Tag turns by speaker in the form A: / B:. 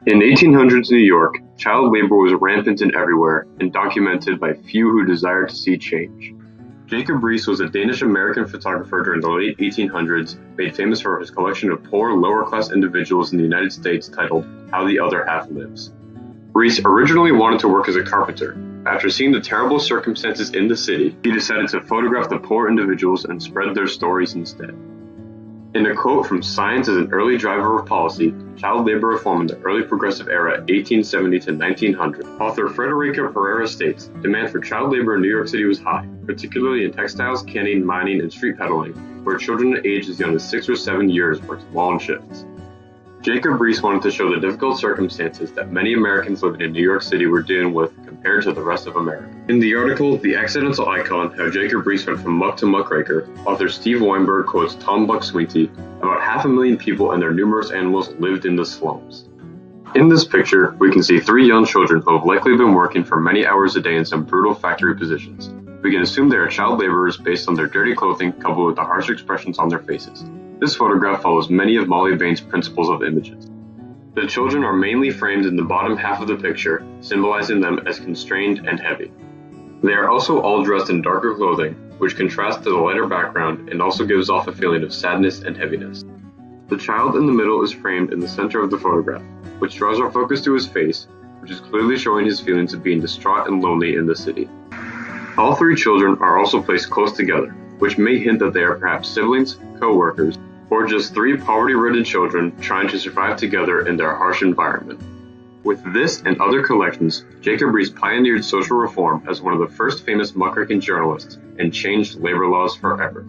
A: In 1800s New York, child labor was rampant and everywhere, and documented by few who desired to see change. Jacob Riis was a Danish-American photographer during the late 1800s, made famous for his collection of poor, lower-class individuals in the United States titled How the Other Half Lives. Riis originally wanted to work as a carpenter. After seeing the terrible circumstances in the city, he decided to photograph the poor individuals and spread their stories instead. In a quote from Science as an Early Driver of Policy, Child Labor Reform in the Early Progressive Era 1870 to 1900, author Frederica Pereira states, demand for child labor in New York City was high, particularly in textiles, canning, mining, and street peddling, where children aged as young as 6 or 7 years worked long shifts. Jacob Riis wanted to show the difficult circumstances that many Americans living in New York City were dealing with compared to the rest of America. In the article, The Accidental Icon, How Jacob Riis Went from Muck to Muckraker, author Steve Weinberg quotes Tom Buck-Swienty, about 500,000 people and their numerous animals lived in the slums. In this picture, we can see 3 young children who have likely been working for many hours a day in some brutal factory positions. We can assume they are child laborers based on their dirty clothing coupled with the harsh expressions on their faces. This photograph follows many of Molly Bain's principles of images. The children are mainly framed in the bottom half of the picture, symbolizing them as constrained and heavy. They are also all dressed in darker clothing, which contrasts to the lighter background and also gives off a feeling of sadness and heaviness. The child in the middle is framed in the center of the photograph, which draws our focus to his face, which is clearly showing his feelings of being distraught and lonely in the city. All 3 children are also placed close together, which may hint that they are perhaps siblings, co-workers, or just 3 poverty-ridden children trying to survive together in their harsh environment. With this and other collections, Jacob Riis pioneered social reform as one of the first famous muckraking journalists and changed labor laws forever.